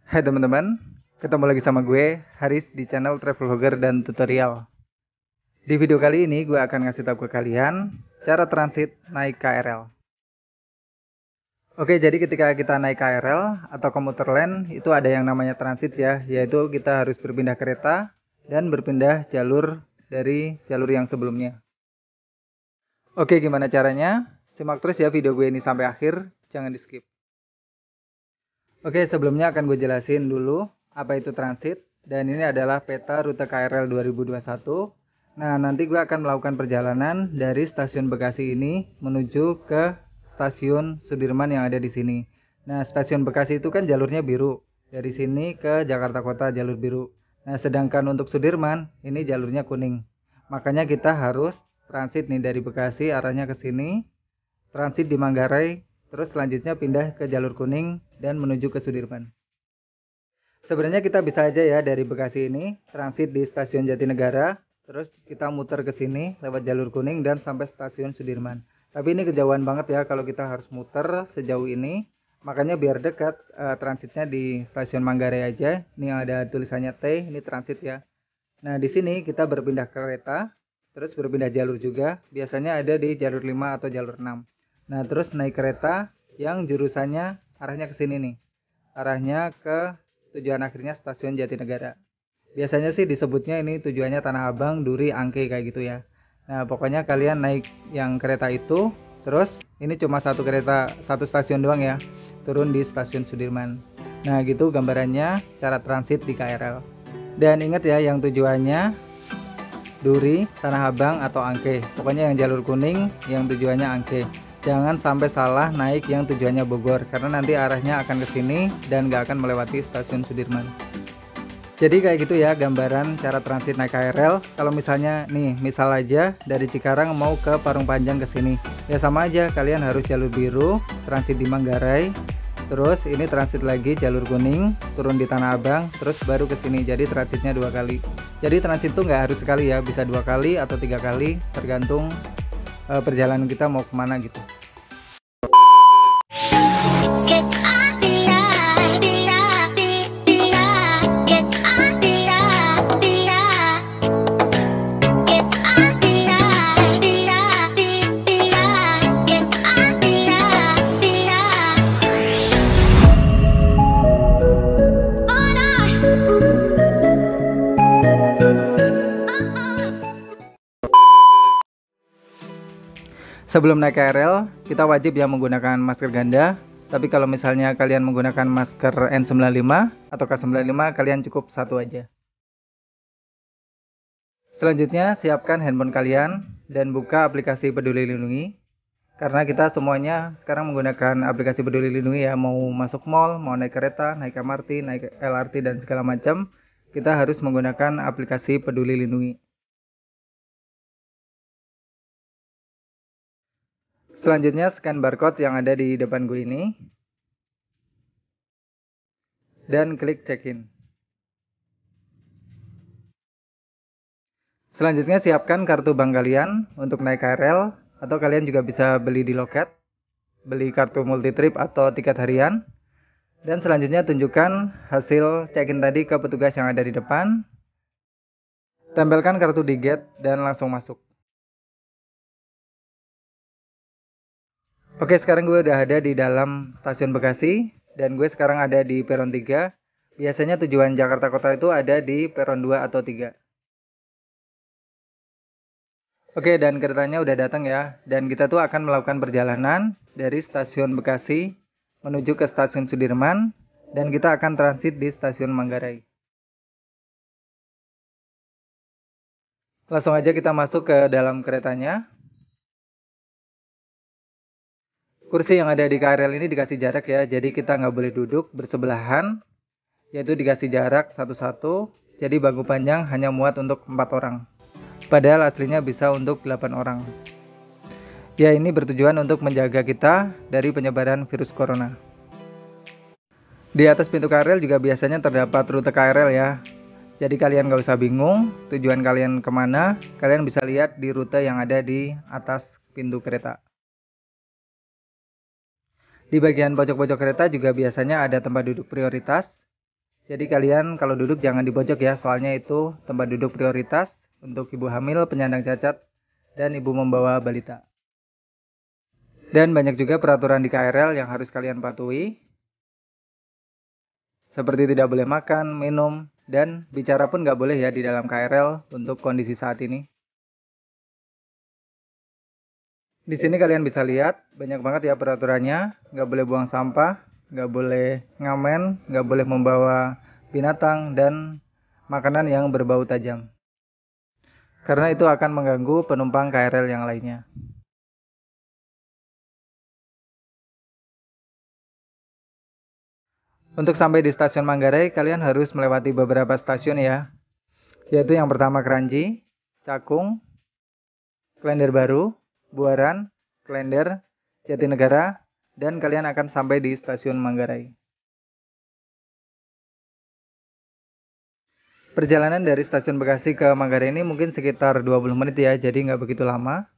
Hai teman-teman, ketemu lagi sama gue, Haris di channel Travel Vlogger dan Tutorial. Di video kali ini gue akan ngasih tahu ke kalian cara transit naik KRL. Oke, jadi ketika kita naik KRL atau komuter lain itu ada yang namanya transit ya, yaitu kita harus berpindah kereta dan berpindah jalur dari jalur yang sebelumnya. Oke, gimana caranya? Simak terus ya video gue ini sampai akhir, jangan di skip. Oke, sebelumnya akan gue jelasin dulu apa itu transit. Dan ini adalah peta rute KRL 2021. Nah, nanti gue akan melakukan perjalanan dari stasiun Bekasi ini menuju ke stasiun Sudirman yang ada di sini. Nah, stasiun Bekasi itu kan jalurnya biru. Dari sini ke Jakarta Kota jalur biru. Nah, sedangkan untuk Sudirman ini jalurnya kuning. Makanya kita harus transit nih dari Bekasi arahnya ke sini, transit di Manggarai, terus selanjutnya pindah ke jalur kuning dan menuju ke Sudirman. Sebenarnya kita bisa aja ya dari Bekasi ini transit di stasiun Jatinegara, terus kita muter ke sini lewat jalur kuning dan sampai stasiun Sudirman. Tapi ini kejauhan banget ya kalau kita harus muter sejauh ini. Makanya biar dekat transitnya di stasiun Manggarai aja. Ini ada tulisannya T, ini transit ya. Nah, di sini kita berpindah kereta, terus berpindah jalur juga. Biasanya ada di jalur 5 atau jalur 6. Nah, terus naik kereta yang jurusannya arahnya ke sini nih. Arahnya ke tujuan akhirnya stasiun Jatinegara. Biasanya sih disebutnya ini tujuannya Tanah Abang, Duri, Angke kayak gitu ya. Nah, pokoknya kalian naik yang kereta itu, terus ini cuma satu kereta, satu stasiun doang ya. Turun di stasiun Sudirman. Nah, gitu gambarannya cara transit di KRL. Dan ingat ya yang tujuannya Duri, Tanah Abang atau Angke. Pokoknya yang jalur kuning yang tujuannya Angke. Jangan sampai salah naik yang tujuannya Bogor karena nanti arahnya akan ke sini dan gak akan melewati stasiun Sudirman. Jadi kayak gitu ya gambaran cara transit naik KRL. Kalau misalnya nih, misal aja dari Cikarang mau ke Parung Panjang ke sini. Ya sama aja, kalian harus jalur biru, transit di Manggarai. Terus ini transit lagi jalur kuning, turun di Tanah Abang, terus baru ke sini. Jadi transitnya 2 kali. Jadi transit tuh nggak harus sekali ya, bisa 2 kali atau 3 kali, tergantung perjalanan kita mau kemana gitu. Sebelum naik KRL, kita wajib ya menggunakan masker ganda. Tapi kalau misalnya kalian menggunakan masker N95 atau K95, kalian cukup satu aja. Selanjutnya, siapkan handphone kalian dan buka aplikasi Peduli Lindungi. Karena kita semuanya sekarang menggunakan aplikasi Peduli Lindungi ya, mau masuk mall, mau naik kereta, naik MRT, naik LRT dan segala macam, kita harus menggunakan aplikasi Peduli Lindungi. Selanjutnya scan barcode yang ada di depan gue ini dan klik check-in. Selanjutnya siapkan kartu bank kalian untuk naik KRL atau kalian juga bisa beli di loket, beli kartu multi trip atau tiket harian. Dan selanjutnya tunjukkan hasil check-in tadi ke petugas yang ada di depan. Tempelkan kartu di gate dan langsung masuk. Oke, sekarang gue udah ada di dalam stasiun Bekasi dan gue sekarang ada di peron 3. Biasanya tujuan Jakarta Kota itu ada di peron 2 atau 3. Oke, dan keretanya udah datang ya. Dan kita tuh akan melakukan perjalanan dari stasiun Bekasi menuju ke stasiun Sudirman dan kita akan transit di stasiun Manggarai. Langsung aja kita masuk ke dalam keretanya. Kursi yang ada di KRL ini dikasih jarak ya, jadi kita nggak boleh duduk bersebelahan, yaitu dikasih jarak satu-satu, jadi bangku panjang hanya muat untuk 4 orang. Padahal aslinya bisa untuk 8 orang. Ya, ini bertujuan untuk menjaga kita dari penyebaran virus corona. Di atas pintu KRL juga biasanya terdapat rute KRL ya. Jadi kalian nggak usah bingung tujuan kalian kemana, kalian bisa lihat di rute yang ada di atas pintu kereta. Di bagian pojok-pojok kereta juga biasanya ada tempat duduk prioritas. Jadi kalian kalau duduk jangan di pojok ya, soalnya itu tempat duduk prioritas untuk ibu hamil, penyandang cacat, dan ibu membawa balita. Dan banyak juga peraturan di KRL yang harus kalian patuhi, seperti tidak boleh makan, minum, dan bicara pun nggak boleh ya di dalam KRL untuk kondisi saat ini. Di sini kalian bisa lihat banyak banget ya peraturannya, nggak boleh buang sampah, nggak boleh ngamen, nggak boleh membawa binatang dan makanan yang berbau tajam. Karena itu akan mengganggu penumpang KRL yang lainnya. Untuk sampai di stasiun Manggarai, kalian harus melewati beberapa stasiun ya, yaitu yang pertama Kranji, Cakung, Klender Baru, Buaran, Klender, Jatinegara, dan kalian akan sampai di stasiun Manggarai. Perjalanan dari stasiun Bekasi ke Manggarai ini mungkin sekitar 20 menit ya, jadi nggak begitu lama.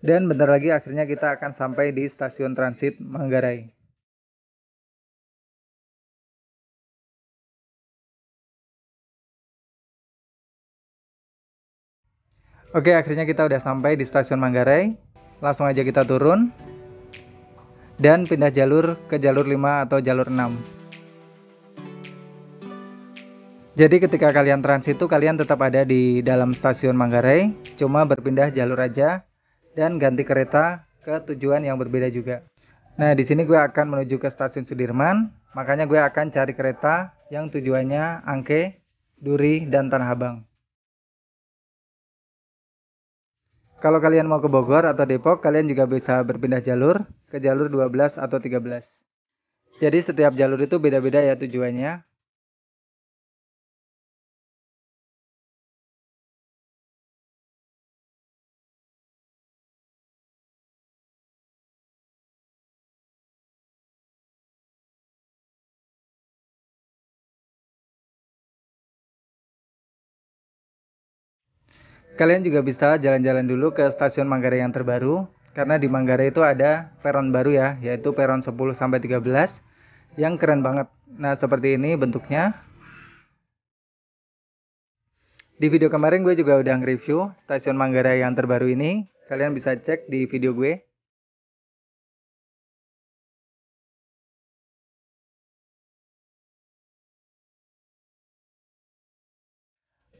Dan bentar lagi akhirnya kita akan sampai di stasiun transit Manggarai. Oke, akhirnya kita udah sampai di stasiun Manggarai. Langsung aja kita turun dan pindah jalur ke jalur 5 atau jalur 6. Jadi ketika kalian transit itu kalian tetap ada di dalam stasiun Manggarai, cuma berpindah jalur aja dan ganti kereta ke tujuan yang berbeda juga. Nah, di sini gue akan menuju ke stasiun Sudirman, makanya gue akan cari kereta yang tujuannya Angke, Duri, dan Tanah Abang. Kalau kalian mau ke Bogor atau Depok, kalian juga bisa berpindah jalur ke jalur 12 atau 13. Jadi setiap jalur itu beda-beda ya tujuannya. Kalian juga bisa jalan-jalan dulu ke stasiun Manggarai yang terbaru, karena di Manggarai itu ada peron baru ya, yaitu peron 10 sampai 13 yang keren banget. Nah, seperti ini bentuknya. Di video kemarin gue juga udah nge-review stasiun Manggarai yang terbaru ini. Kalian bisa cek di video gue.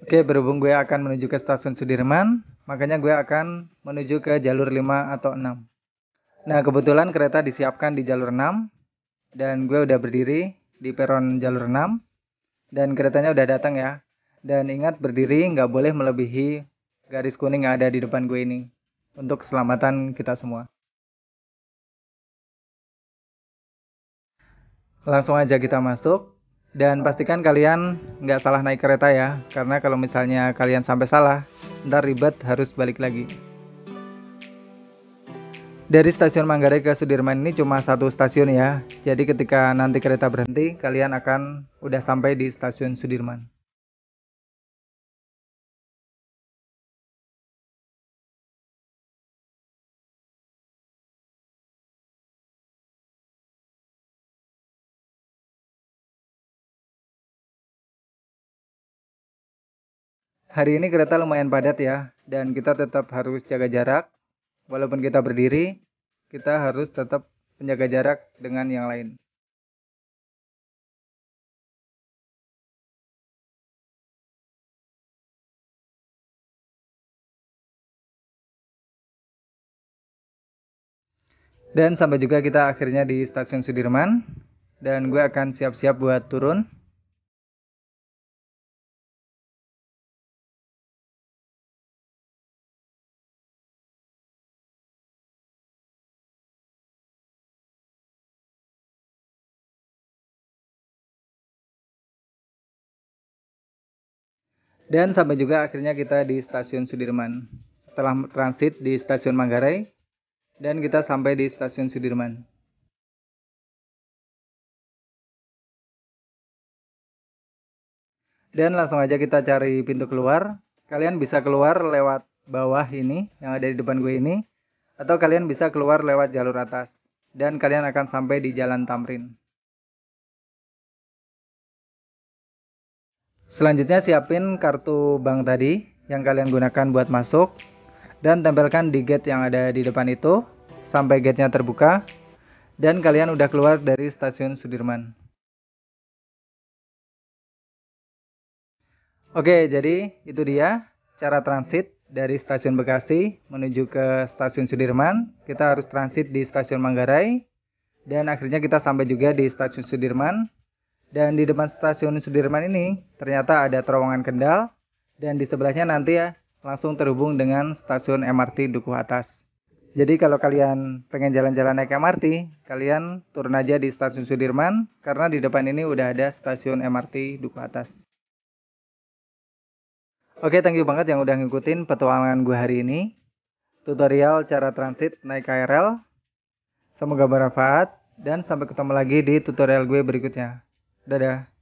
Oke, berhubung gue akan menuju ke stasiun Sudirman, makanya gue akan menuju ke jalur 5 atau 6. Nah, kebetulan kereta disiapkan di jalur 6 dan gue udah berdiri di peron jalur 6 dan keretanya udah datang ya. Dan ingat berdiri nggak boleh melebihi garis kuning yang ada di depan gue ini untuk keselamatan kita semua. Langsung aja kita masuk dan pastikan kalian nggak salah naik kereta ya, karena kalau misalnya kalian sampai salah, ntar ribet harus balik lagi. Dari stasiun Manggarai ke Sudirman ini cuma satu stasiun ya, jadi ketika nanti kereta berhenti, kalian akan udah sampai di stasiun Sudirman. Hari ini kereta lumayan padat ya, dan kita tetap harus jaga jarak. Walaupun kita berdiri, kita harus tetap menjaga jarak dengan yang lain. Dan sampai juga kita akhirnya di stasiun Sudirman. Dan gue akan siap-siap buat turun. Dan sampai juga akhirnya kita di stasiun Sudirman. Setelah transit di stasiun Manggarai. Dan kita sampai di stasiun Sudirman. Dan langsung aja kita cari pintu keluar. Kalian bisa keluar lewat bawah ini yang ada di depan gue ini. Atau kalian bisa keluar lewat jalur atas. Dan kalian akan sampai di Jalan Tamrin. Selanjutnya siapin kartu bank tadi yang kalian gunakan buat masuk. Dan tempelkan di gate yang ada di depan itu sampai gate-nya terbuka. Dan kalian udah keluar dari stasiun Sudirman. Oke, jadi itu dia cara transit dari stasiun Bekasi menuju ke stasiun Sudirman. Kita harus transit di stasiun Manggarai. Dan akhirnya kita sampai juga di stasiun Sudirman. Dan di depan stasiun Sudirman ini ternyata ada terowongan Kendal. Dan di sebelahnya nanti ya langsung terhubung dengan stasiun MRT Dukuh Atas. Jadi kalau kalian pengen jalan-jalan naik MRT, kalian turun aja di stasiun Sudirman. Karena di depan ini udah ada stasiun MRT Dukuh Atas. Oke, thank you banget yang udah ngikutin petualangan gue hari ini. Tutorial cara transit naik KRL. Semoga bermanfaat. Dan sampai ketemu lagi di tutorial gue berikutnya. Dadah.